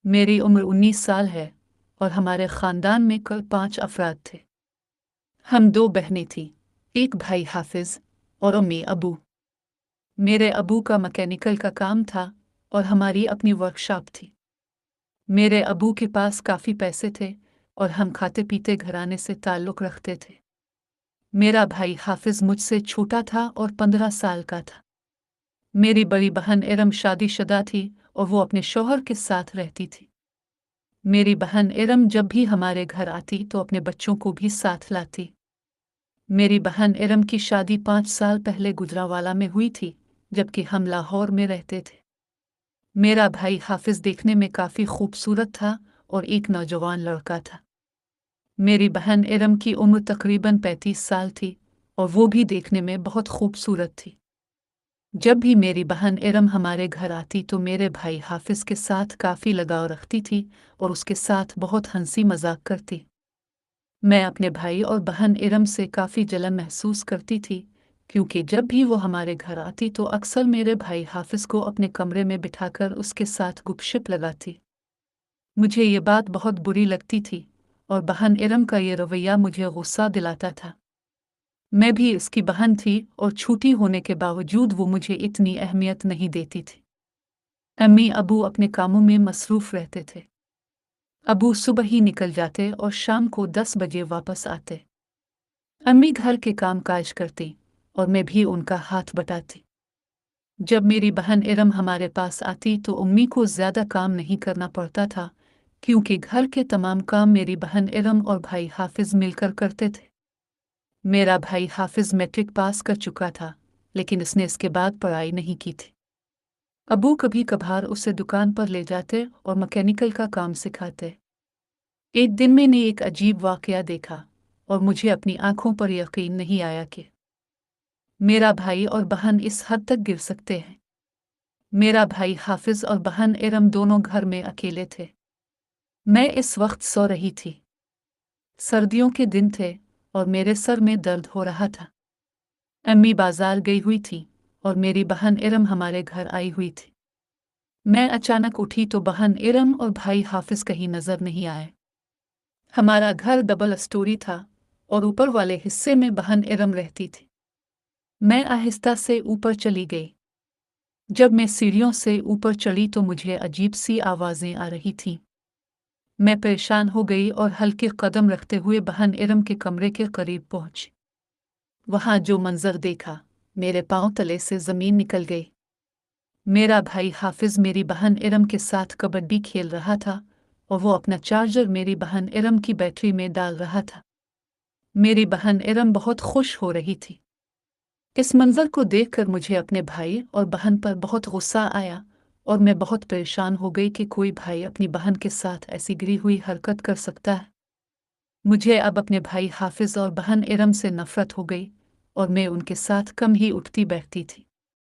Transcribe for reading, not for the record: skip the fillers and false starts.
मेरी उम्र 19 साल है और हमारे खानदान में कुल 5 अफराद थे। हम 2 बहनें थीं, एक भाई हाफिज और अम्मी अबू। मेरे अबू का मैकेनिकल का काम था और हमारी अपनी वर्कशॉप थी। मेरे अबू के पास काफ़ी पैसे थे और हम खाते पीते घराने से ताल्लुक़ रखते थे। मेरा भाई हाफिज मुझसे छोटा था और 15 साल का था। मेरी बड़ी बहन इरम शादीशुदा थी और वो अपने शौहर के साथ रहती थी। मेरी बहन इरम जब भी हमारे घर आती तो अपने बच्चों को भी साथ लाती। मेरी बहन इरम की शादी 5 साल पहले गुजरांवाला में हुई थी, जबकि हम लाहौर में रहते थे। मेरा भाई हाफिज देखने में काफ़ी खूबसूरत था और एक नौजवान लड़का था। मेरी बहन इरम की उम्र तकरीबन 35 साल थी और वो भी देखने में बहुत खूबसूरत थी। जब भी मेरी बहन इरम हमारे घर आती तो मेरे भाई हाफिज के साथ काफ़ी लगाव रखती थी और उसके साथ बहुत हंसी मजाक करती। मैं अपने भाई और बहन इरम से काफ़ी जलन महसूस करती थी, क्योंकि जब भी वो हमारे घर आती तो अक्सर मेरे भाई हाफिज को अपने कमरे में बिठाकर उसके साथ गुपशप लगाती। मुझे ये बात बहुत बुरी लगती थी और बहन इरम का ये रवैया मुझे गुस्सा दिलाता था। मैं भी उसकी बहन थी और छोटी होने के बावजूद वो मुझे इतनी अहमियत नहीं देती थी। अम्मी अबू अपने कामों में मसरूफ़ रहते थे। अबू सुबह ही निकल जाते और शाम को 10 बजे वापस आते। अम्मी घर के काम काज करती और मैं भी उनका हाथ बटाती। जब मेरी बहन इरम हमारे पास आती तो अम्मी को ज़्यादा काम नहीं करना पड़ता था, क्योंकि घर के तमाम काम मेरी बहन इरम और भाई हाफिज मिलकर करते थे। मेरा भाई हाफिज मैट्रिक पास कर चुका था, लेकिन उसने इसके बाद पढ़ाई नहीं की थी। अबू कभी कभार उसे दुकान पर ले जाते और मैकेनिकल का काम सिखाते। एक दिन मैंने एक अजीब वाकया देखा और मुझे अपनी आंखों पर यकीन नहीं आया कि मेरा भाई और बहन इस हद तक गिर सकते हैं। मेरा भाई हाफिज और बहन इरम दोनों घर में अकेले थे। मैं इस वक्त सो रही थी। सर्दियों के दिन थे और मेरे सर में दर्द हो रहा था। अम्मी बाजार गई हुई थी और मेरी बहन इरम हमारे घर आई हुई थी। मैं अचानक उठी तो बहन इरम और भाई हाफिज कहीं नजर नहीं आए। हमारा घर डबल स्टोरी था और ऊपर वाले हिस्से में बहन इरम रहती थी। मैं आहिस्ता से ऊपर चली गई। जब मैं सीढ़ियों से ऊपर चढ़ी तो मुझे अजीब सी आवाज़ें आ रही थीं। मैं परेशान हो गई और हल्के कदम रखते हुए बहन इरम के कमरे के करीब पहुंची। वहां जो मंजर देखा, मेरे पांव तले से ज़मीन निकल गई। मेरा भाई हाफिज मेरी बहन इरम के साथ कबड्डी खेल रहा था और वो अपना चार्जर मेरी बहन इरम की बैटरी में डाल रहा था। मेरी बहन इरम बहुत खुश हो रही थी। इस मंजर को देखकर मुझे अपने भाई और बहन पर बहुत गुस्सा आया और मैं बहुत परेशान हो गई कि कोई भाई अपनी बहन के साथ ऐसी गिरी हुई हरकत कर सकता है। मुझे अब अपने भाई हाफिज और बहन इरम से नफरत हो गई और मैं उनके साथ कम ही उठती बैठती थी।